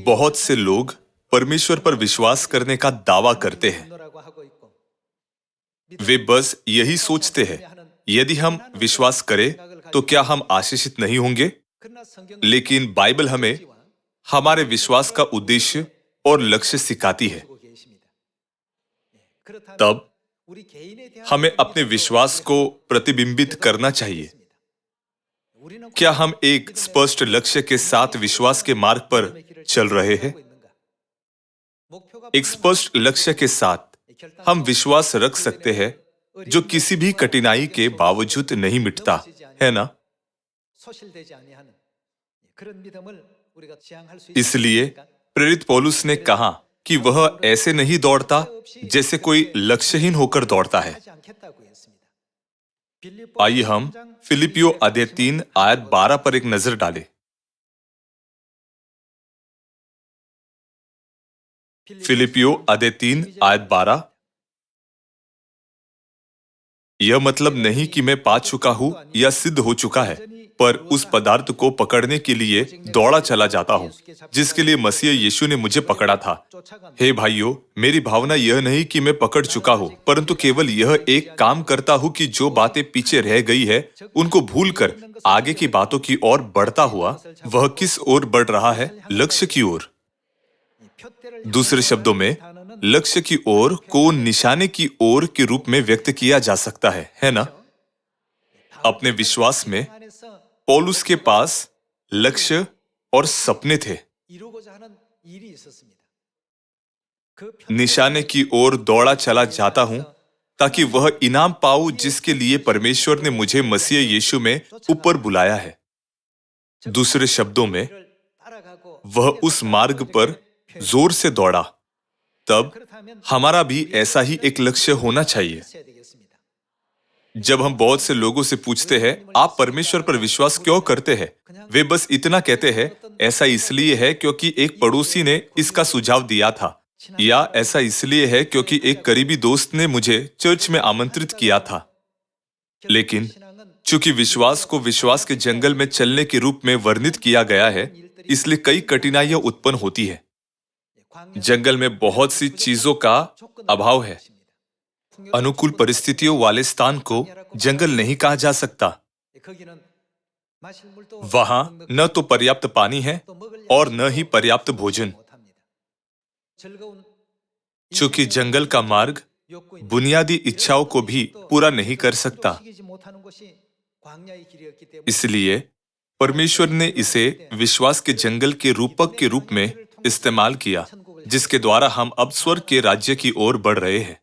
बहुत से लोग परमेश्वर पर विश्वास करने का दावा करते हैं। वे बस यही सोचते हैं, यदि हम विश्वास करें तो क्या हम आशीषित नहीं होंगे? लेकिन बाइबल हमें हमारे विश्वास का उद्देश्य और लक्ष्य सिखाती है। तब हमें अपने विश्वास को प्रतिबिंबित करना चाहिए। क्या हम एक स्पष्ट लक्ष्य के साथ विश्वास के मार्ग पर चल रहे हैं? एक स्पष्ट लक्ष्य के साथ हम विश्वास रख सकते हैं, जो किसी भी कठिनाई के बावजूद नहीं मिटता, है ना? इसलिए प्रेरित पौलुस ने कहा कि वह ऐसे नहीं दौड़ता जैसे कोई लक्ष्यहीन होकर दौड़ता है। आइए हम फिलिपियो अध्याय 3 आयत 12 पर एक नजर डालें। फिलिपियो अध्याय 3 आयत 12। यह मतलब नहीं कि मैं पा चुका हूं या सिद्ध हो चुका है, पर उस पदार्थ को पकड़ने के लिए दौड़ा चला जाता हूं, जिसके लिए मसीह यीशु ने मुझे पकड़ा था। हे भाइयों, मेरी भावना यह नहीं कि मैं पकड़ चुका हूं, परंतु केवल यह एक काम करता हूं कि जो बातें पीछे रह गई है, उनको भूलकर आगे की बातों की ओर बढ़ता हुआ, वह किस ओर बढ़ रहा है? लक्ष्य की ओर। दूसरे शब्दों में, लक्ष्य की ओर को निशाने की ओर के रूप में व्यक्त किया जा सकता है ना? अपने विश्वास में पौलुस के पास लक्ष्य और सपने थे। निशाने की ओर दौड़ा चला जाता हूं ताकि वह इनाम पाऊं जिसके लिए परमेश्वर ने मुझे मसीह यीशु में ऊपर बुलाया है। दूसरे शब्दों में, वह उस मार्ग पर जोर से दौड़ा। तब हमारा भी ऐसा ही एक लक्ष्य होना चाहिए। जब हम बहुत से लोगों से पूछते हैं, आप परमेश्वर पर विश्वास क्यों करते हैं? वे बस इतना कहते हैं, ऐसा इसलिए है क्योंकि एक पड़ोसी ने इसका सुझाव दिया था, या ऐसा इसलिए है क्योंकि एक करीबी दोस्त ने मुझे चर्च में आमंत्रित किया था। लेकिन चूंकि विश्वास को विश्वास के जंगल में चलने के रूप में वर्णित किया गया है, इसलिए कई कठिनाइयां उत्पन्न होती है। जंगल में बहुत सी चीजों का अभाव है। अनुकूल परिस्थितियों वाले स्थान को जंगल नहीं कहा जा सकता। वहां न तो पर्याप्त पानी है और न ही पर्याप्त भोजन। चूंकि जंगल का मार्ग बुनियादी इच्छाओं को भी पूरा नहीं कर सकता, इसलिए परमेश्वर ने इसे विश्वास के जंगल के रूपक के रूप में इस्तेमाल किया, जिसके द्वारा हम अब स्वर्ग के राज्य की ओर बढ़ रहे हैं।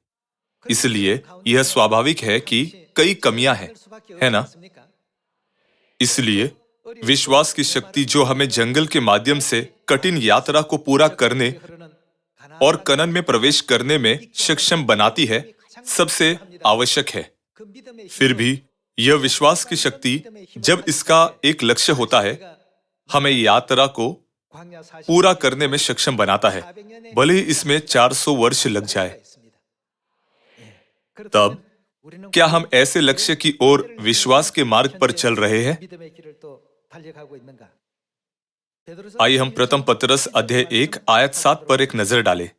इसलिए यह स्वाभाविक है कि कई कमियां हैं, है ना? इसलिए विश्वास की शक्ति जो हमें जंगल के माध्यम से कठिन यात्रा को पूरा करने और कनान में प्रवेश करने में सक्षम बनाती है, सबसे आवश्यक है। फिर भी यह विश्वास की शक्ति, जब इसका एक लक्ष्य होता है, हमें यात्रा को पूरा करने में सक्षम बनाता है, भले ही इसमें 400 वर्ष लग जाए। तब क्या हम ऐसे लक्ष्य की ओर विश्वास के मार्ग पर चल रहे हैं? आइए हम प्रथम पतरस अध्याय 1 आयत 7 पर एक नजर डालें।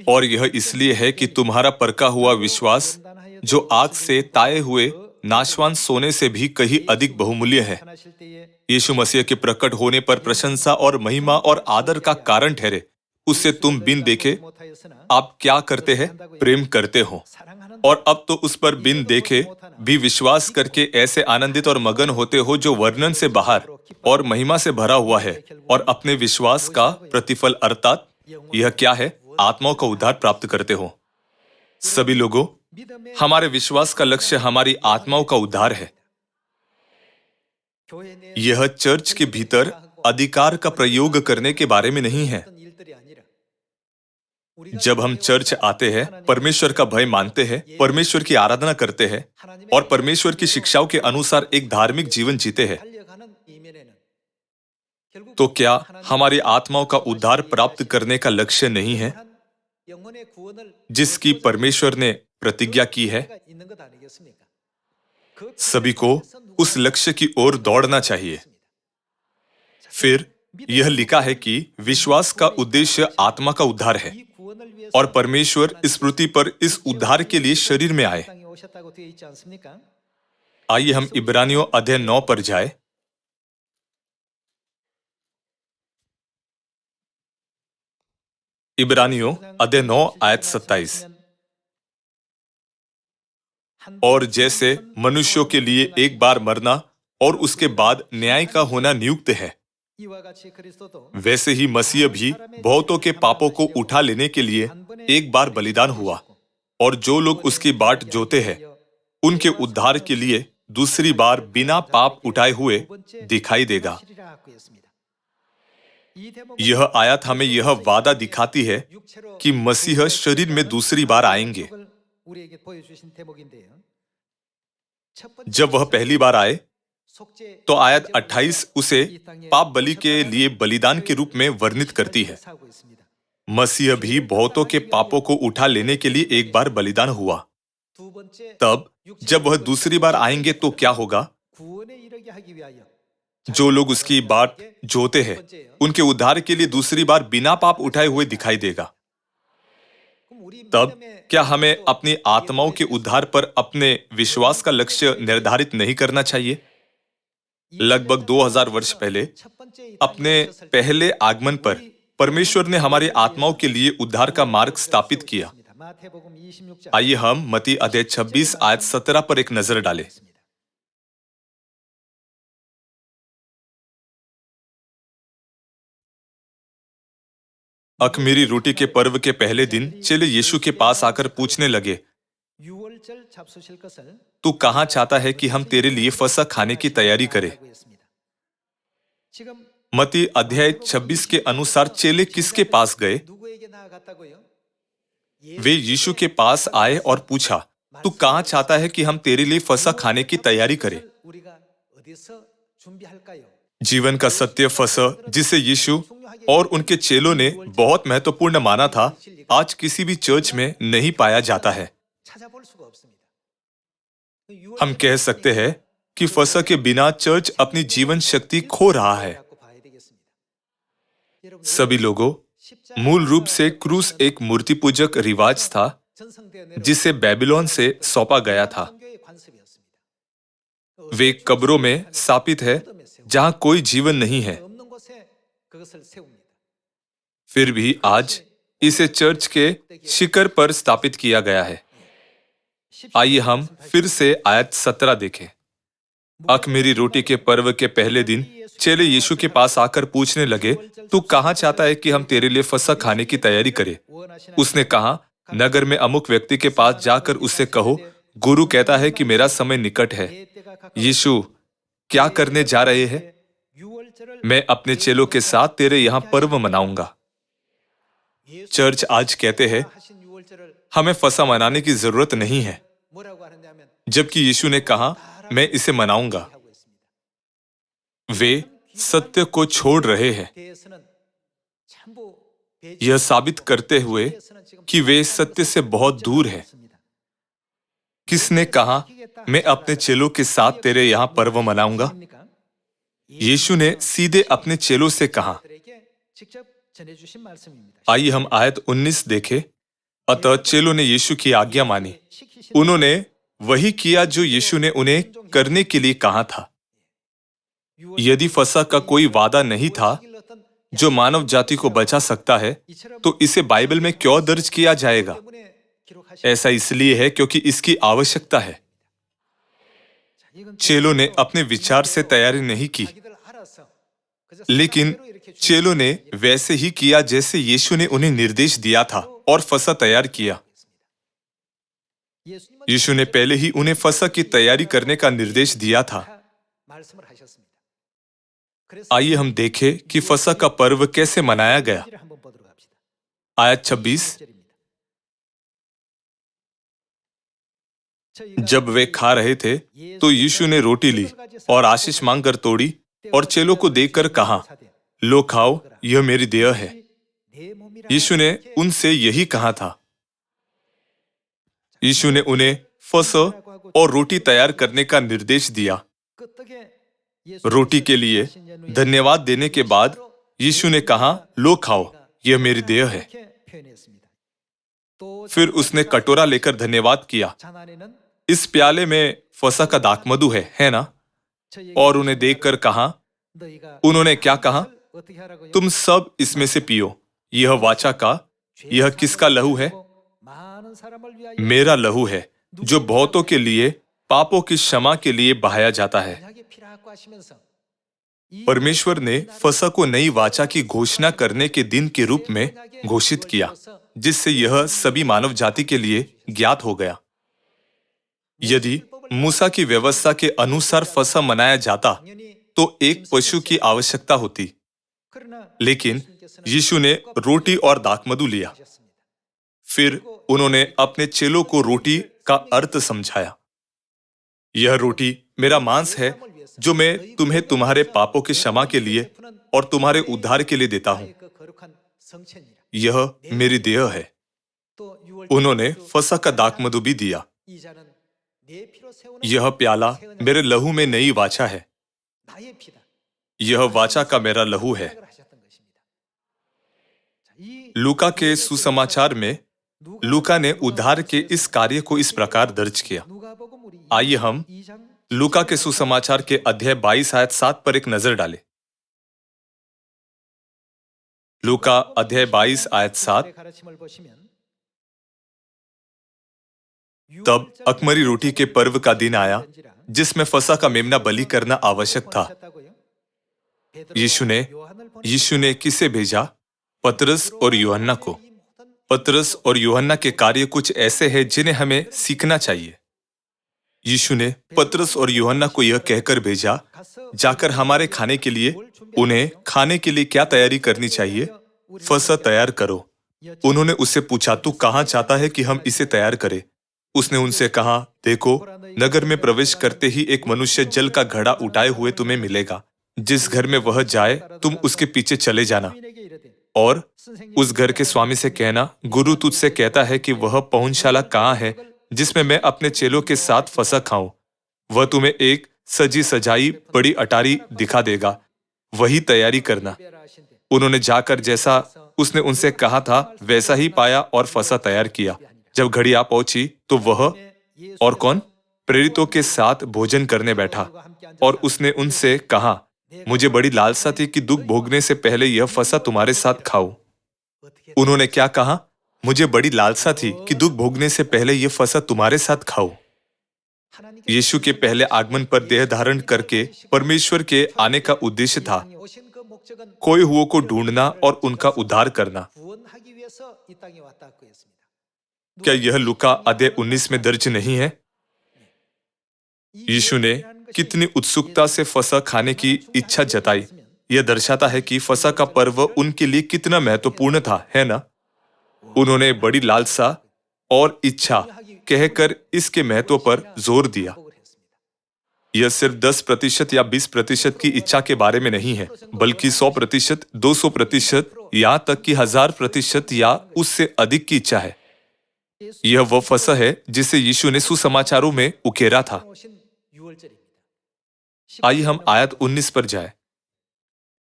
और यह इसलिए है कि तुम्हारा परखा हुआ विश्वास, जो आग से ताए हुए नाशवान सोने से भी कहीं अधिक बहुमूल्य है, यीशु मसीह के प्रकट होने पर प्रशंसा और महिमा और आदर का कारण ठहरे, उससे तुम बिन देखे आप क्या करते हैं? प्रेम करते हो। और अब तो उस पर बिन देखे भी विश्वास करके ऐसे आनंदित और मगन होते हो, जो वर्णन से बाहर और महिमा से भरा हुआ है, और अपने विश्वास का प्रतिफल अर्थात यह क्या है? आत्माओं का उद्धार प्राप्त करते हो। सभी लोगों, हमारे विश्वास का लक्ष्य हमारी आत्माओं का उद्धार है। यह चर्च के भीतर अधिकार का प्रयोग करने के बारे में नहीं है। जब हम चर्च आते हैं, परमेश्वर का भय मानते हैं, परमेश्वर की आराधना करते हैं और परमेश्वर की शिक्षाओं के अनुसार एक धार्मिक जीवन जीते हैं, तो क्या हमारी आत्माओं का उद्धार प्राप्त करने का लक्ष्य नहीं है, जिसकी परमेश्वर ने प्रतिज्ञा की है? सभी को उस लक्ष्य की ओर दौड़ना चाहिए। फिर यह लिखा है कि विश्वास का उद्देश्य आत्मा का उद्धार है और परमेश्वर इस पृथ्वी पर इस उद्धार के लिए शरीर में आए। आइए हम इब्रानियों अध्याय 9 पर जाए। इब्रानियों अध्याय 9 आयत 27। और जैसे मनुष्यों के लिए एक बार मरना और उसके बाद न्याय का होना नियुक्त है, वैसे ही मसीह भी बहुतों के पापों को उठा लेने के लिए एक बार बलिदान हुआ, और जो लोग उसकी बाट जोते हैं उनके उद्धार के लिए दूसरी बार बिना पाप उठाए हुए दिखाई देगा। यह आयत हमें यह वादा दिखाती है कि मसीह शरीर में दूसरी बार आएंगे। जब वह पहली बार आए तो आयत 28 उसे पाप बलि के लिए बलिदान के रूप में वर्णित करती है। मसीह भी बहुतों के पापों को उठा लेने के लिए एक बार बलिदान हुआ। तब जब वह दूसरी बार आएंगे तो क्या होगा? जो लोग उसकी बाट जोते हैं उनके उद्धार के लिए दूसरी बार बिना पाप उठाए हुए दिखाई देगा। तब क्या हमें अपनी आत्माओं के उद्धार पर अपने विश्वास का लक्ष्य निर्धारित नहीं करना चाहिए? लगभग 2000 वर्ष पहले अपने पहले आगमन पर परमेश्वर ने हमारी आत्माओं के लिए उद्धार का मार्ग स्थापित किया। आइए हम मत्ती अध्याय 26 आयत 17 पर एक नजर डालें। अख़मीरी रोटी के पर्व के पहले दिन चेले यीशु के पास आकर पूछने लगे, तू कहाँ चाहता है कि हम तेरे लिए फसह खाने की तैयारी करें? मत्ती अध्याय 26 के अनुसार चेले किसके पास गए? वे यीशु के पास आए और पूछा, तू कहाँ चाहता है कि हम तेरे लिए फसह खाने की तैयारी करें? जीवन का सत्य फसह जिसे यीशु और उनके चेलों ने बहुत महत्वपूर्ण माना था, आज किसी भी चर्च में नहीं पाया जाता है। हम कह सकते हैं कि फसह के बिना चर्च अपनी जीवन शक्ति खो रहा है। सभी लोगों, मूल रूप से क्रूस एक मूर्ति पूजक रिवाज था जिसे बेबीलोन से सौंपा गया था। वे कब्रों में स्थापित है जहां कोई जीवन नहीं है। फिर भी आज इसे चर्च के शिखर पर स्थापित किया गया है। आइए हम फिर से आयत 17 देखें। अख़मीरी रोटी के पर्व के पहले दिन चेले यीशु के पास आकर पूछने लगे, तू कहाँ चाहता है कि हम तेरे लिए फसह खाने की तैयारी करें? उसने कहा, नगर में अमुक व्यक्ति के पास जाकर उससे कहो, गुरु कहता है कि मेरा समय निकट है। यीशु क्या करने जा रहे हैं? मैं अपने चेलों के साथ तेरे यहां पर्व मनाऊंगा। चर्च आज कहते हैं हमें फसह मनाने की जरूरत नहीं है, जबकि यीशु ने कहा मैं इसे मनाऊंगा। वे सत्य को छोड़ रहे हैं, यह साबित करते हुए कि वे सत्य से बहुत दूर हैं। किसने कहा मैं अपने चेलों के साथ तेरे यहां पर्व मनाऊंगा? यीशु ने सीधे अपने चेलों से कहा। आइए हम आयत 19 देखें। अतः चेलों ने यीशु की आज्ञा मानी। उन्होंने वही किया जो यीशु ने उन्हें करने के लिए कहा था। यदि फसह का कोई वादा नहीं था जो मानव जाति को बचा सकता है, तो इसे बाइबल में क्यों दर्ज किया जाएगा? ऐसा इसलिए है क्योंकि इसकी आवश्यकता है। चेलों ने अपने विचार से तैयारी नहीं की, लेकिन चेलों ने वैसे ही किया जैसे यीशु ने उन्हें निर्देश दिया था और फसह तैयार किया। यीशु ने पहले ही उन्हें फसह की तैयारी करने का निर्देश दिया था। आइए हम देखें कि फसह का पर्व कैसे मनाया गया। आयत 26। जब वे खा रहे थे तो यीशु ने रोटी ली और आशीष मांगकर तोड़ी और चेलों को देकर कहा, लो खाओ, यह मेरी देह है। यीशु ने उनसे यही कहा था। यीशु ने उन्हें फसह और रोटी तैयार करने का निर्देश दिया। रोटी के लिए धन्यवाद देने के बाद यीशु ने कहा, लो खाओ, यह मेरी देह है। फिर उसने कटोरा लेकर धन्यवाद किया। इस प्याले में फसह का दाखमधु है ना? और उन्हें देखकर कहा, उन्होंने क्या कहा? तुम सब इसमें से पियो, यह वाचा का, यह किसका लहू है? मेरा लहू है, जो बहुतों के लिए पापों की क्षमा के लिए बहाया जाता है। परमेश्वर ने फसह को नई वाचा की घोषणा करने के दिन के रूप में घोषित किया, जिससे यह सभी मानव जाति के लिए ज्ञात हो गया। यदि मूसा की व्यवस्था के अनुसार फसह मनाया जाता, तो एक पशु की आवश्यकता होती, लेकिन यीशु ने रोटी और दाखमधु लिया। फिर उन्होंने अपने चेलों को रोटी का अर्थ समझाया। यह रोटी मेरा मांस है, जो मैं तुम्हें तुम्हारे पापों की क्षमा के लिए और तुम्हारे उद्धार के लिए देता हूं। यह मेरी देह है। उन्होंने फसह का दाखमधु भी दिया। यह प्याला मेरे लहू में नई वाचा है। यह वाचा का मेरा लहू है। लूका के सुसमाचार में लूका ने उद्धार के इस कार्य को इस प्रकार दर्ज किया। आइए हम लूका के सुसमाचार के अध्याय 22 आयत 7 पर एक नजर डालें। लूका अध्याय 22 आयत 7। तब अखमरी रोटी के पर्व का दिन आया, जिसमें फसह का मेमना बलि करना आवश्यक था। यीशु ने किसे भेजा? पतरस और यूहन्ना को। पतरस और यूहन्ना के कार्य कुछ ऐसे हैं जिन्हें हमें सीखना चाहिए। यीशु ने पतरस और यूहन्ना को यह कहकर भेजा, जाकर हमारे खाने के लिए, उन्हें खाने के लिए क्या तैयारी करनी चाहिए? फसह तैयार करो। उन्होंने उससे पूछा, तू कहाँ चाहता है कि हम इसे तैयार करें? उसने उनसे कहा, देखो, नगर में प्रवेश करते ही एक मनुष्य जल का घड़ा उठाए हुए तुम्हें मिलेगा। जिस घर में वह जाए, तुम उसके पीछे चले जाना और उस घर के स्वामी से कहना, गुरु तुझसे कहता है कि वह पहुंचशाला कहाँ है, जिसमें मैं अपने चेलों के साथ फसह खाऊं। वह तुम्हें एक सजी सजाई बड़ी अटारी दिखा देगा, वही तैयारी करना। उन्होंने जाकर जैसा उसने उनसे कहा था वैसा ही पाया और फसह तैयार किया। जब घड़ी आ पहुंची तो वह और कौन प्रेरितों के साथ भोजन करने बैठा, और उसने उनसे कहा, मुझे बड़ी लालसा थी कि दुख भोगने से पहले यह फसह तुम्हारे साथ खाऊं। उन्होंने क्या कहा? मुझे बड़ी लालसा थी कि दुख भोगने से पहले यह फसह तुम्हारे साथ खाऊं। यीशु के पहले आगमन पर देह धारण करके परमेश्वर के आने का उद्देश्य था खोए हुओं को ढूंढना और उनका उद्धार करना। क्या यह लूका अध्याय 19 में दर्ज नहीं है? यीशु ने कितनी उत्सुकता से फसह खाने की इच्छा जताई। यह दर्शाता है कि फसह का पर्व उनके लिए कितना महत्वपूर्ण था, है ना? उन्होंने बड़ी लालसा और इच्छा कहकर इसके महत्व पर जोर दिया। यह सिर्फ 10% या 20% की इच्छा के बारे में नहीं है, बल्कि 100%, 200%, यहाँ तक कि 1000% या उससे अधिक की इच्छा है। यह वह फसह है जिसे यीशु ने सुसमाचारों में उकेरा था। आइए हम आयत 19 पर जाएं।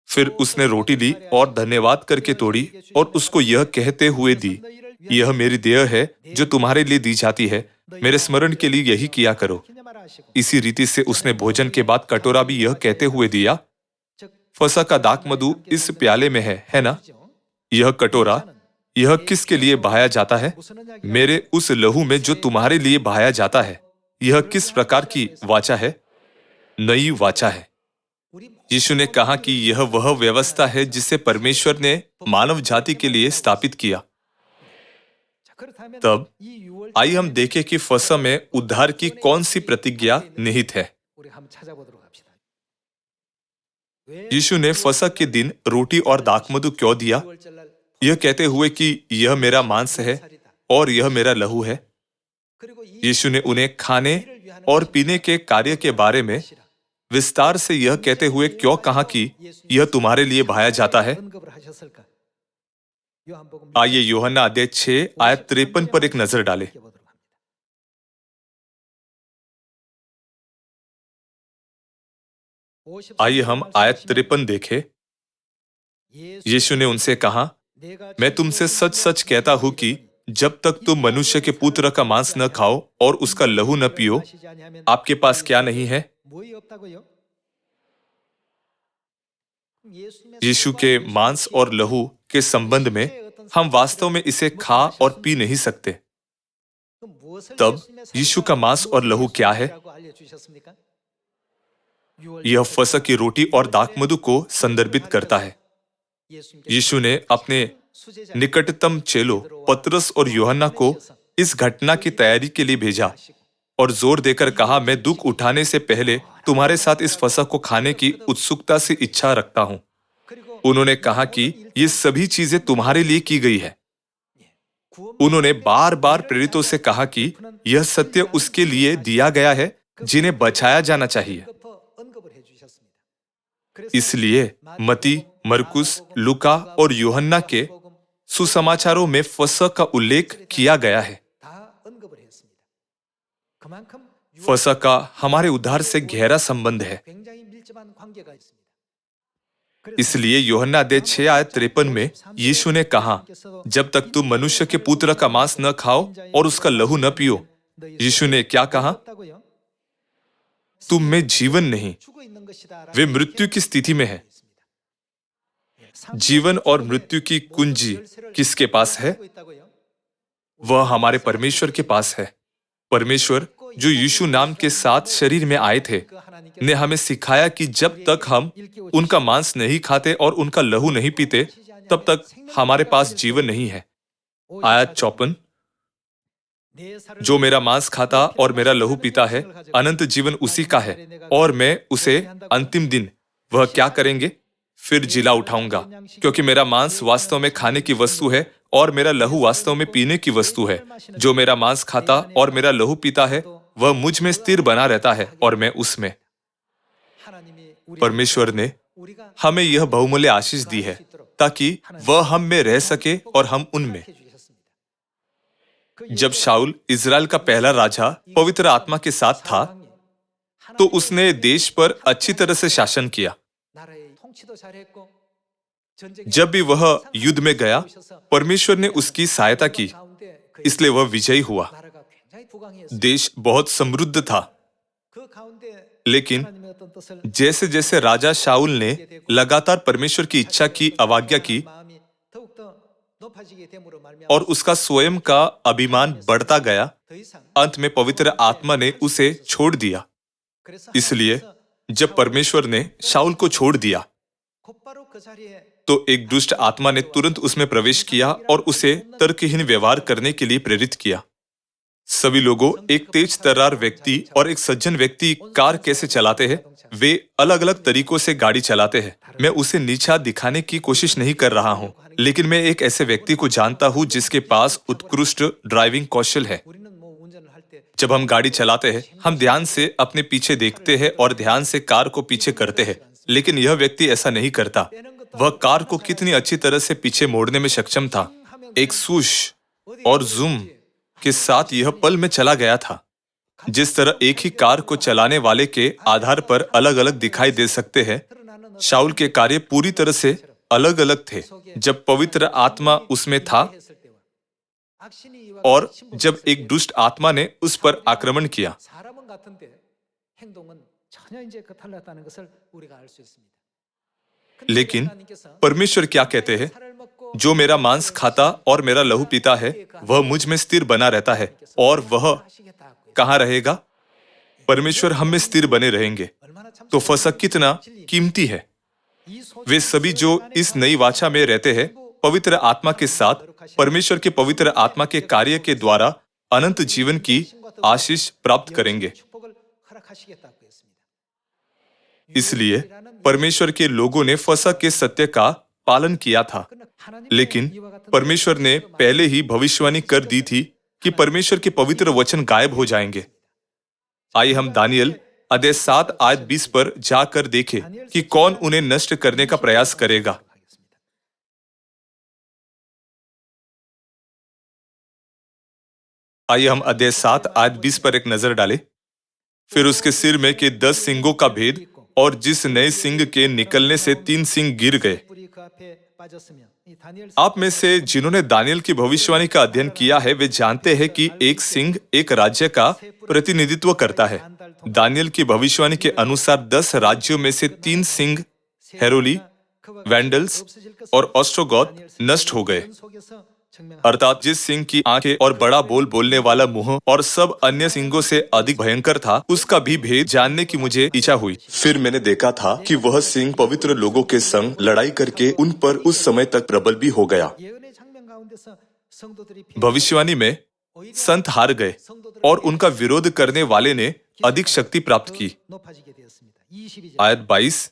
फिर उसने रोटी ली और धन्यवाद करके तोड़ी और उसको यह कहते हुए दी, यह मेरी देह है जो तुम्हारे लिए दी जाती है, मेरे स्मरण के लिए यही किया करो। इसी रीति से उसने भोजन के बाद कटोरा भी यह कहते हुए दिया, फसह का दाखमधु इस प्याले में है ना? यह कटोरा, यह किसके लिए बहाया जाता है? मेरे उस लहू में जो तुम्हारे लिए बहाया जाता है। यह किस प्रकार की वाचा है? नई वाचा है। यीशु ने कहा कि यह वह व्यवस्था है जिसे परमेश्वर ने मानव जाति के लिए स्थापित किया। तब आइए हम देखें कि फसह में उद्धार की कौन सी प्रतिज्ञा निहित है। यीशु ने फसह के दिन रोटी और दाखमधु क्यों दिया? यह कहते हुए कि यह मेरा मांस है और यह मेरा लहू है। यीशु ने उन्हें खाने और पीने के कार्य के बारे में विस्तार से यह कहते हुए क्यों कहा कि यह तुम्हारे लिए बहाया जाता है? आइए यूहन्ना अध्याय 6 आयत 53 पर एक नजर डालें। आइए हम आयत 53 देखें। यीशु ने उनसे कहा, मैं तुमसे सच सच कहता हूं कि जब तक तुम मनुष्य के पुत्र का मांस न खाओ और उसका लहू न पियो, आपके पास क्या नहीं है। यीशु के मांस और लहू के संबंध में हम वास्तव में इसे खा और पी नहीं सकते। तब यीशु का मांस और लहू क्या है? यह फसह की रोटी और दाखमधु को संदर्भित करता है। यीशु ने अपने निकटतम चेलों पतरस और यूहन्ना को इस घटना की तैयारी के लिए भेजा और जोर देकर कहा, मैं दुख उठाने से पहले तुम्हारे साथ इस फसह को खाने की उत्सुकता से इच्छा रखता हूं। उन्होंने कहा कि ये सभी चीजें तुम्हारे लिए की गई है। उन्होंने बार बार प्रेरितों से कहा कि यह सत्य उसके लिए दिया गया है जिन्हें बचाया जाना चाहिए। इसलिए मती, मरकुस, लूका और यूहन्ना के सुसमाचारों में फसह का उल्लेख किया गया है। फसह का हमारे उद्धार से गहरा संबंध है। इसलिए यूहन्ना अध्याय 6 आयत 53 में यीशु ने कहा, जब तक तुम मनुष्य के पुत्र का मांस न खाओ और उसका लहू न पियो। यीशु ने क्या कहा? तुम में जीवन नहीं, वे मृत्यु की स्थिति में है। जीवन और मृत्यु की कुंजी किसके पास है? वह हमारे परमेश्वर के पास है। परमेश्वर जो यीशु नाम के साथ शरीर में आए थे, ने हमें सिखाया कि जब तक हम उनका मांस नहीं खाते और उनका लहू नहीं पीते, तब तक हमारे पास जीवन नहीं है। आयत 54, जो मेरा मांस खाता और मेरा लहू पीता है, अनंत जीवन उसी का है, और मैं उसे अंतिम दिन वह क्या करेंगे? फिर जिला उठाऊंगा, क्योंकि मेरा मांस वास्तव में खाने की वस्तु है और मेरा लहू वास्तव में पीने की वस्तु है। जो मेरा मांस खाता और मेरा लहू पीता है, वह मुझ में स्थिर बना रहता है और मैं उसमें। परमेश्वर ने हमें यह बहुमूल्य आशीष दी है ताकि वह हम में रह सके और हम उनमें। जब शाऊल इजराइल का पहला राजा पवित्र आत्मा के साथ था, तो उसने देश पर अच्छी तरह से शासन किया। जब भी वह युद्ध में गया, परमेश्वर ने उसकी सहायता की, इसलिए वह विजयी हुआ। देश बहुत समृद्ध था। लेकिन जैसे जैसे राजा शाऊल ने लगातार परमेश्वर की इच्छा की अवज्ञा की और उसका स्वयं का अभिमान बढ़ता गया, अंत में पवित्र आत्मा ने उसे छोड़ दिया। इसलिए जब परमेश्वर ने शाऊल को छोड़ दिया, तो एक दुष्ट आत्मा ने तुरंत उसमें प्रवेश किया और उसे तर्कहीन व्यवहार करने के लिए प्रेरित किया। सभी लोगों, एक तेज तर्रार व्यक्ति और एक सज्जन व्यक्ति कार कैसे चलाते हैं, वे अलग अलग तरीकों से गाड़ी चलाते हैं। मैं उसे नीचा दिखाने की कोशिश नहीं कर रहा हूं, लेकिन मैं एक ऐसे व्यक्ति को जानता हूं जिसके पास उत्कृष्ट ड्राइविंग कौशल है। जब हम गाड़ी चलाते हैं, हम ध्यान से अपने पीछे देखते हैं और ध्यान से कार को पीछे करते हैं, लेकिन यह व्यक्ति ऐसा नहीं करता। वह कार को कितनी अच्छी तरह से पीछे मोड़ने में सक्षम था। एक swoosh और जूम के साथ यह पल में चला गया था। जिस तरह एक ही कार को चलाने वाले के आधार पर अलग अलग दिखाई दे सकते हैं, शाऊल के कार्य पूरी तरह से अलग अलग थे जब पवित्र आत्मा उसमें था और जब एक दुष्ट आत्मा ने उस पर आक्रमण किया। लेकिन परमेश्वर क्या कहते हैं? जो मेरा मांस खाता और मेरा लहू पीता है, वह मुझ में स्थिर बना रहता है। और वह कहाँ रहेगा? परमेश्वर हम में स्थिर बने रहेंगे। तो फसह कितना कीमती है। वे सभी जो इस नई वाचा में रहते हैं, पवित्र आत्मा के साथ, परमेश्वर के पवित्र आत्मा के कार्य के द्वारा अनंत जीवन की आशीष प्राप्त करेंगे। इसलिए परमेश्वर के लोगों ने फसह के सत्य का पालन किया था, लेकिन परमेश्वर ने पहले ही भविष्यवाणी कर दी थी कि परमेश्वर के पवित्र वचन गायब हो जाएंगे। आइए हम दानियल अध्याय 7 आयत 20 पर जाकर देखें कि कौन उन्हें नष्ट करने का प्रयास करेगा। आइए हम अध्याय 7 आयत 20 पर एक नजर डालें। फिर उसके सिर में के 10 सींगों का भेद और जिस नए सिंग के निकलने से 3 सिंग गिर गए। आप में से जिन्होंने दानियल की भविष्यवाणी का अध्ययन किया है वे जानते हैं कि एक सिंह एक राज्य का प्रतिनिधित्व करता है। दानियल की भविष्यवाणी के अनुसार 10 राज्यों में से 3 सिंह हेरोली, वैंडल्स और ऑस्ट्रोगोथ नष्ट हो गए। अर्थात जिस सिंह की आंखें और बड़ा बोल बोलने वाला मुंह और सब अन्य सिंहों से अधिक भयंकर था, उसका भी भेद जानने की मुझे इच्छा हुई। फिर मैंने देखा था कि वह सिंह पवित्र लोगों के संग लड़ाई करके उन पर उस समय तक प्रबल भी हो गया। भविष्यवाणी में संत हार गए और उनका विरोध करने वाले ने अधिक शक्ति प्राप्त की। आयत 22,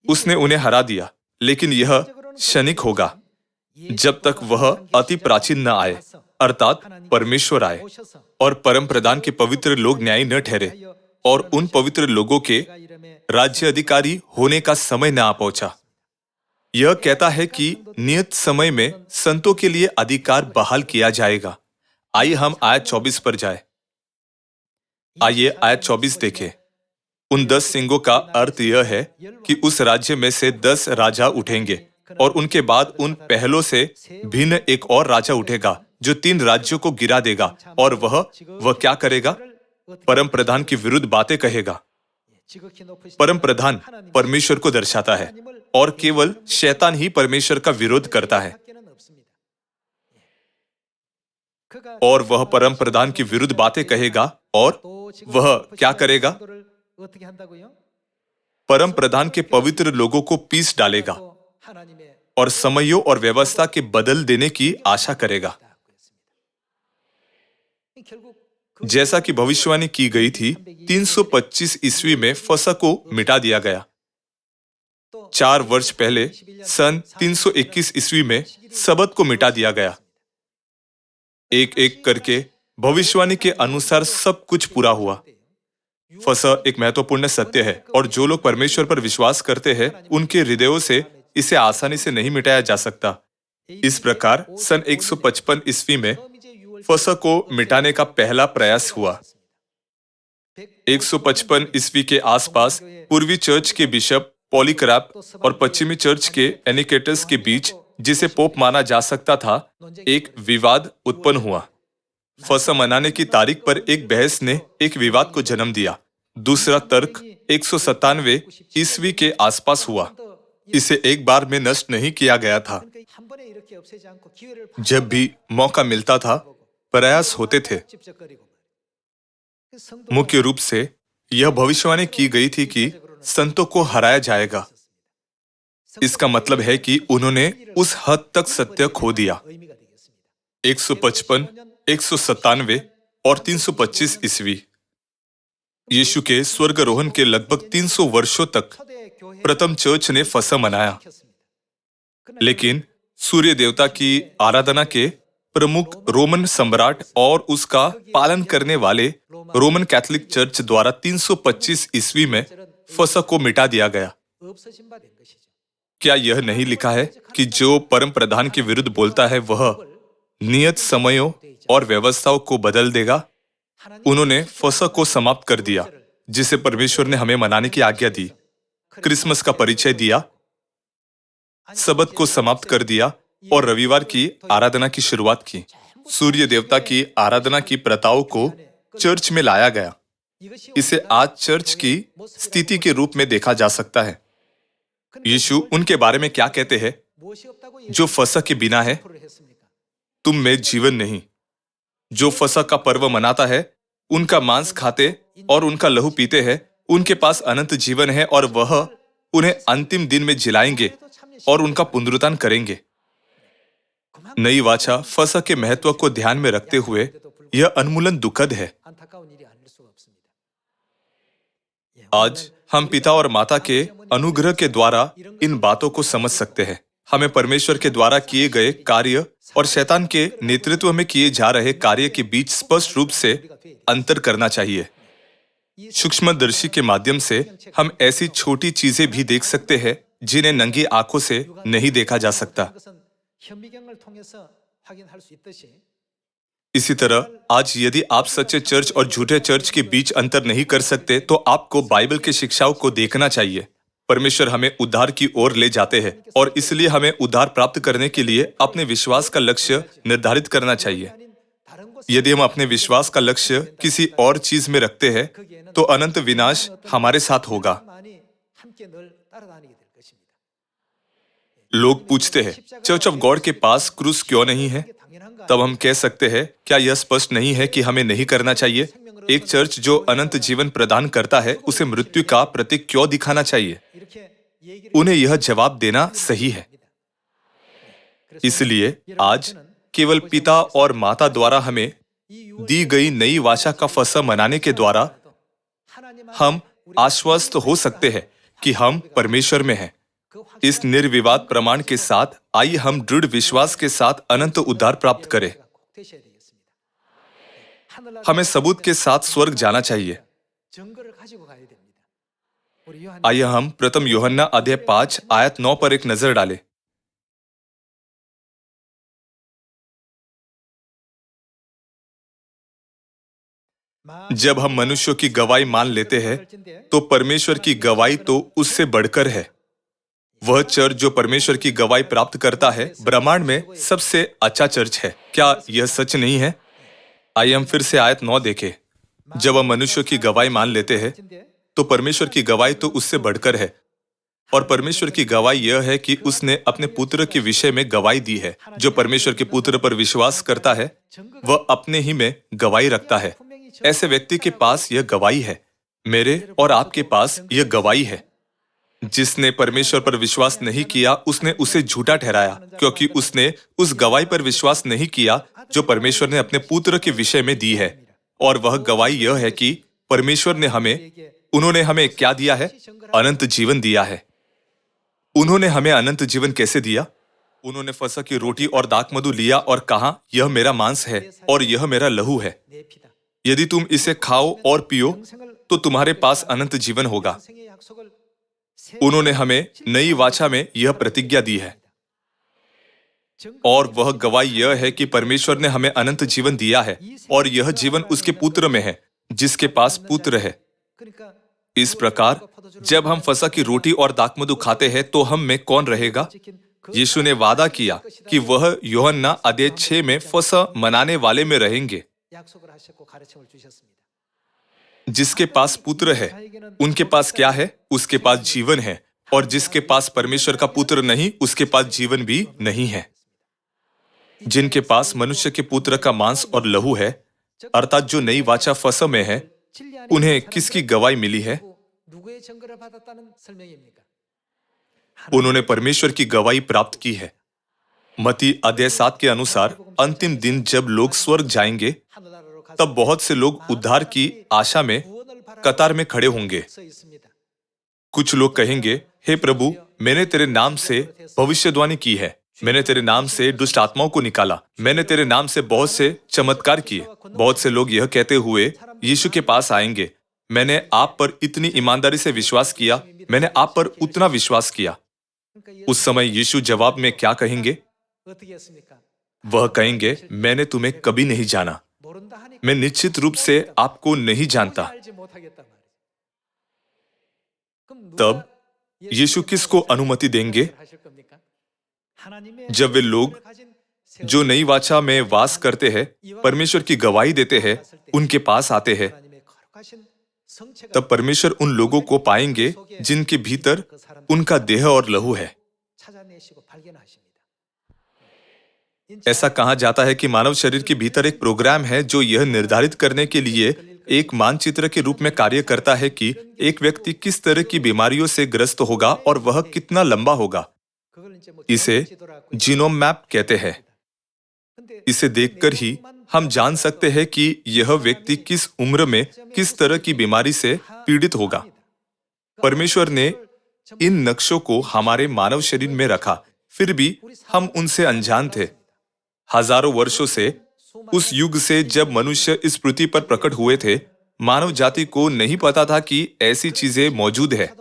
उसने उन्हें हरा दिया, लेकिन यह क्षणिक होगा जब तक वह अति प्राचीन न आए, अर्थात परमेश्वर आए और परम प्रधान के पवित्र लोग न्यायी न ठहरे और उन पवित्र लोगों के राज्य अधिकारी होने का समय न आ पहुंचा। यह कहता है कि नियत समय में संतों के लिए अधिकार बहाल किया जाएगा। आइए हम आयत 24 पर जाए। आइए आयत 24 देखें। उन 10 सिंगों का अर्थ यह है कि उस राज्य में से 10 राजा उठेंगे और उनके बाद उन पहलों से भिन्न एक और राजा उठेगा जो 3 राज्यों को गिरा देगा। और वह क्या करेगा? परम प्रधान के विरुद्ध बातें कहेगा। परम प्रधान परमेश्वर को दर्शाता है और केवल शैतान ही परमेश्वर का विरोध करता है। और वह परम प्रधान के विरुद्ध बातें कहेगा और वह क्या करेगा? परम प्रधान के पवित्र लोगों को पीस डालेगा और समयों और व्यवस्था के बदल देने की आशा करेगा। जैसा कि भविष्यवाणी की गई थी, 325 ईस्वी में फसह को मिटा दिया गया। 4 वर्ष पहले सन 321 ईस्वी में सबत को मिटा दिया गया। एक एक करके भविष्यवाणी के अनुसार सब कुछ पूरा हुआ। फसह एक महत्वपूर्ण सत्य है और जो लोग परमेश्वर पर विश्वास करते हैं उनके हृदयों से इसे आसानी से नहीं मिटाया जा सकता। इस प्रकार सन 155 ईस्वी में फसह को मिटाने का पहला प्रयास हुआ। 155 ईस्वी के आसपास पूर्वी चर्च के बिशप पॉलीकराप और पश्चिमी चर्च के एनिकेटस के बीच, जिसे पोप माना जा सकता था, एक विवाद उत्पन्न हुआ। फसह मनाने की तारीख पर एक बहस ने एक विवाद को जन्म दिया। दूसरा तर्क 197 ईस्वी के आसपास हुआ। इसे एक बार में नष्ट नहीं किया गया था। जब भी मौका मिलता था प्रयास होते थे। मुख्य रूप से यह भविष्यवाणी की गई थी कि संतों को हराया जाएगा। इसका मतलब है कि उन्होंने उस हद तक सत्य खो दिया। 155, 197 और 325 ईस्वी यीशु के स्वर्गारोहण के लगभग 300 वर्षों तक प्रथम चर्च ने फसह मनाया। लेकिन सूर्य देवता की आराधना के प्रमुख रोमन सम्राट और उसका पालन करने वाले रोमन कैथोलिक चर्च द्वारा 325 ईस्वी में फसह को मिटा दिया गया। क्या यह नहीं लिखा है कि जो परम प्रधान के विरुद्ध बोलता है वह नियत समयों और व्यवस्थाओं को बदल देगा? उन्होंने फसह को समाप्त कर दिया, जिसे परमेश्वर ने हमें मनाने की आज्ञा दी। क्रिसमस का परिचय दिया, सबत को समाप्त कर दिया और रविवार की आराधना की शुरुआत की। सूर्य देवता की आराधना की प्रथाओं को चर्च में लाया गया। इसे आज चर्च की स्थिति के रूप में देखा जा सकता है। यीशु उनके बारे में क्या कहते हैं जो फसह के बिना है? तुम में जीवन नहीं। जो फसह का पर्व मनाता है, उनका मांस खाते और उनका लहू पीते हैं, उनके पास अनंत जीवन है और वह उन्हें अंतिम दिन में जिलाएंगे और उनका पुनरुत्थान करेंगे। नई वाचा फसह के महत्व को ध्यान में रखते हुए यह उन्मूलन दुखद है। आज हम पिता और माता के अनुग्रह के द्वारा इन बातों को समझ सकते हैं। हमें परमेश्वर के द्वारा किए गए कार्य और शैतान के नेतृत्व में किए जा रहे कार्य के बीच स्पष्ट रूप से अंतर करना चाहिए। सूक्ष्मदर्शी के माध्यम से हम ऐसी छोटी चीजें भी देख सकते हैं जिन्हें नंगी आंखों से नहीं देखा जा सकता। इसी तरह आज यदि आप सच्चे चर्च और झूठे चर्च के बीच अंतर नहीं कर सकते तो आपको बाइबल के शिक्षाओं को देखना चाहिए। परमेश्वर हमें उद्धार की ओर ले जाते हैं और इसलिए हमें उद्धार प्राप्त करने के लिए अपने विश्वास का लक्ष्य निर्धारित करना चाहिए। यदि हम अपने विश्वास का लक्ष्य किसी और चीज में रखते हैं तो अनंत विनाश हमारे साथ होगा। लोग पूछते हैं, चर्च ऑफ गॉड के पास क्रूस क्यों नहीं है? तब हम कह सकते हैं, क्या यह स्पष्ट नहीं है कि हमें नहीं करना चाहिए? एक चर्च जो अनंत जीवन प्रदान करता है उसे मृत्यु का प्रतीक क्यों दिखाना चाहिए? उन्हें यह जवाब देना सही है। इसलिए आज केवल पिता और माता द्वारा हमें दी गई नई वाचा का फसह मनाने के द्वारा हम आश्वस्त हो सकते हैं कि हम परमेश्वर में हैं। इस निर्विवाद प्रमाण के साथ आइए हम दृढ़ विश्वास के साथ अनंत उद्धार प्राप्त करें। हमें सबूत के साथ स्वर्ग जाना चाहिए। आइए हम प्रथम यूहन्ना अध्याय 5 आयत 9 पर एक नजर डालें। जब हम मनुष्यों की गवाही मान लेते हैं तो परमेश्वर की गवाही तो उससे बढ़कर है। वह चर्च जो परमेश्वर की गवाही प्राप्त करता है ब्रह्मांड में सबसे अच्छा चर्च है। क्या यह सच नहीं है? आइए हम फिर से आयत 9 देखें। जब हम मनुष्यों की गवाही मान लेते हैं तो परमेश्वर की गवाही तो उससे बढ़कर है। और परमेश्वर की गवाही यह है कि उसने अपने पुत्र के विषय में गवाही दी है। जो परमेश्वर के पुत्र पर विश्वास करता है वह अपने ही में गवाही रखता है। ऐसे व्यक्ति के पास यह गवाही है। मेरे और आपके पास यह गवाही है। जिसने परमेश्वर पर विश्वास नहीं किया उसने उसे झूठा ठहराया, क्योंकि उसने उस गवाही पर विश्वास नहीं किया जो परमेश्वर ने अपने पुत्र के विषय में दी है। और वह गवाही यह है कि परमेश्वर ने उन्होंने हमें क्या दिया है? अनंत जीवन दिया है। उन्होंने हमें अनंत जीवन कैसे दिया? उन्होंने फसह की रोटी और दाखमधु लिया और कहा, यह मेरा मांस है और यह मेरा लहू है। यदि तुम इसे खाओ और पियो तो तुम्हारे पास अनंत जीवन होगा। उन्होंने हमें नई वाचा में यह प्रतिज्ञा दी है और वह गवाही यह है कि परमेश्वर ने हमें अनंत जीवन दिया है और यह जीवन उसके पुत्र में है जिसके पास पुत्र है। इस प्रकार जब हम फसह की रोटी और दाखमधु खाते हैं तो हम में कौन रहेगा? यीशु ने वादा किया कि वह यूहन्ना अध्याय 6 में फसह मनाने वाले में रहेंगे। जिसके पास पुत्र है उनके पास क्या है? उसके पास जीवन है। और जिसके पास परमेश्वर का पुत्र नहीं उसके पास जीवन भी नहीं है। जिनके पास मनुष्य के पुत्र का मांस और लहू है, अर्थात जो नई वाचा फसह में है, उन्हें किसकी गवाही मिली है? उन्होंने परमेश्वर की गवाही प्राप्त की है। मत्ती अध्याय 7 के अनुसार अंतिम दिन जब लोग स्वर्ग जाएंगे तब बहुत से लोग उद्धार की आशा में कतार में खड़े होंगे। कुछ लोग कहेंगे, हे प्रभु, मैंने तेरे नाम से भविष्यवाणी की है, मैंने तेरे नाम से दुष्ट आत्माओं को निकाला, मैंने तेरे नाम से बहुत से चमत्कार किए। बहुत से लोग यह कहते हुए यीशु के पास आएंगे, मैंने आप पर इतनी ईमानदारी से विश्वास किया, मैंने आप पर उतना विश्वास किया। उस समय यीशु जवाब में क्या कहेंगे? वह कहेंगे, मैंने तुम्हें कभी नहीं जाना, मैं निश्चित रूप से आपको नहीं जानता। तब यीशु किसको अनुमति देंगे? जब वे लोग जो नई वाचा में वास करते हैं, परमेश्वर की गवाही देते हैं, उनके पास आते हैं, तब परमेश्वर उन लोगों को पाएंगे जिनके भीतर उनका देह और लहू है। ऐसा कहा जाता है कि मानव शरीर के भीतर एक प्रोग्राम है जो यह निर्धारित करने के लिए एक मानचित्र के रूप में कार्य करता है कि एक व्यक्ति किस तरह की बीमारियों से ग्रस्त होगा और वह कितना लंबा होगा। इसे जीनोम मैप कहते हैं। इसे देखकर ही हम जान सकते हैं कि यह व्यक्ति किस उम्र में किस तरह की बीमारी से पीड़ित होगा। परमेश्वर ने इन नक्शों को हमारे मानव शरीर में रखा, फिर भी हम उनसे अनजान थे। हजारों वर्षों से, उस युग से जब मनुष्य इस पृथ्वी पर प्रकट हुए थे, मानव जाति को नहीं पता था कि ऐसी चीजें मौजूद है।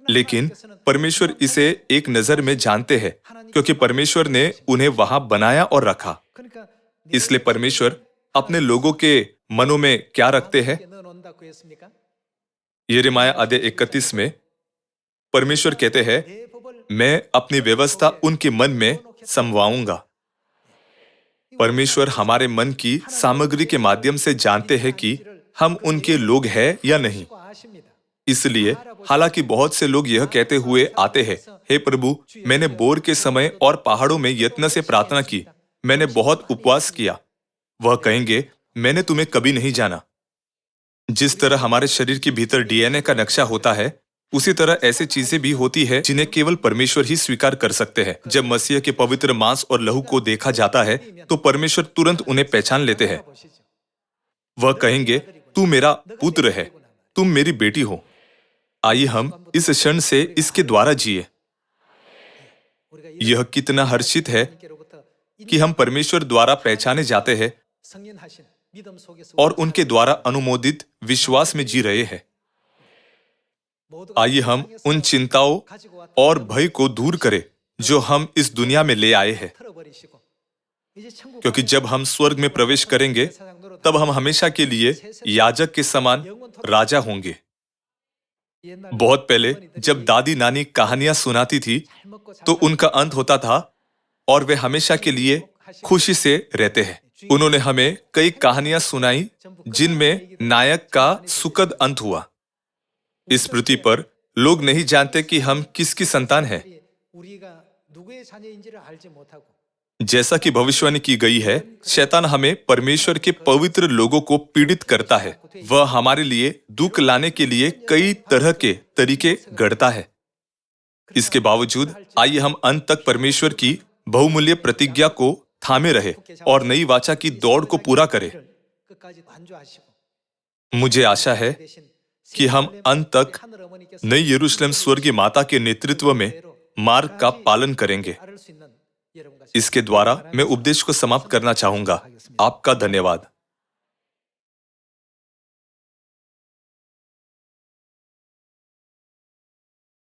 लेकिन परमेश्वर इसे एक नजर में जानते हैं, क्योंकि परमेश्वर ने उन्हें वहां बनाया और रखा। इसलिए परमेश्वर अपने लोगों के मनों में क्या रखते हैं? यिर्मयाह अध्याय 31 में परमेश्वर कहते हैं, मैं अपनी व्यवस्था उनके मन में समवाऊंगा। परमेश्वर हमारे मन की सामग्री के माध्यम से जानते हैं कि हम उनके लोग हैं या नहीं। इसलिए हालांकि बहुत से लोग यह कहते हुए आते हैं, हे प्रभु, मैंने बोर के समय और पहाड़ों में यत्न से प्रार्थना की, मैंने बहुत उपवास किया। वह कहेंगे, मैंने तुम्हें कभी नहीं जाना। जिस तरह हमारे शरीर के भीतर डीएनए का नक्शा होता है, उसी तरह ऐसी चीजें भी होती है जिन्हें केवल परमेश्वर ही स्वीकार कर सकते हैं। जब मसीह के पवित्र मांस और लहू को देखा जाता है, तो परमेश्वर तुरंत उन्हें पहचान लेते हैं। वह कहेंगे, तू मेरा पुत्र है, तुम मेरी बेटी हो। आइए हम इस क्षण से इसके द्वारा जिए। यह कितना हर्षित है कि हम परमेश्वर द्वारा पहचाने जाते हैं और उनके द्वारा अनुमोदित विश्वास में जी रहे हैं। आइए हम उन चिंताओं और भय को दूर करें जो हम इस दुनिया में ले आए हैं, क्योंकि जब हम स्वर्ग में प्रवेश करेंगे, तब हम हमेशा के लिए याजक के समान राजा होंगे। बहुत पहले जब दादी नानी कहानियां सुनाती थी, तो उनका अंत होता था और वे हमेशा के लिए खुशी से रहते हैं। उन्होंने हमें कई कहानियां सुनाई जिनमें नायक का सुखद अंत हुआ। इस पृथ्वी पर लोग नहीं जानते कि हम किसकी संतान हैं। जैसा कि भविष्यवाणी की गई है, शैतान हमें परमेश्वर के पवित्र लोगों को पीड़ित करता है। वह हमारे लिए दुख लाने के लिए कई तरह के तरीके गढ़ता है। इसके बावजूद आइए हम अंत तक परमेश्वर की बहुमूल्य प्रतिज्ञा को थामे रहे और नई वाचा की दौड़ को पूरा करें। मुझे आशा है कि हम अंत तक नई यरूशलेम स्वर्गीय माता के नेतृत्व में मार्ग का पालन करेंगे। इसके द्वारा मैं उपदेश को समाप्त करना चाहूंगा। आपका धन्यवाद।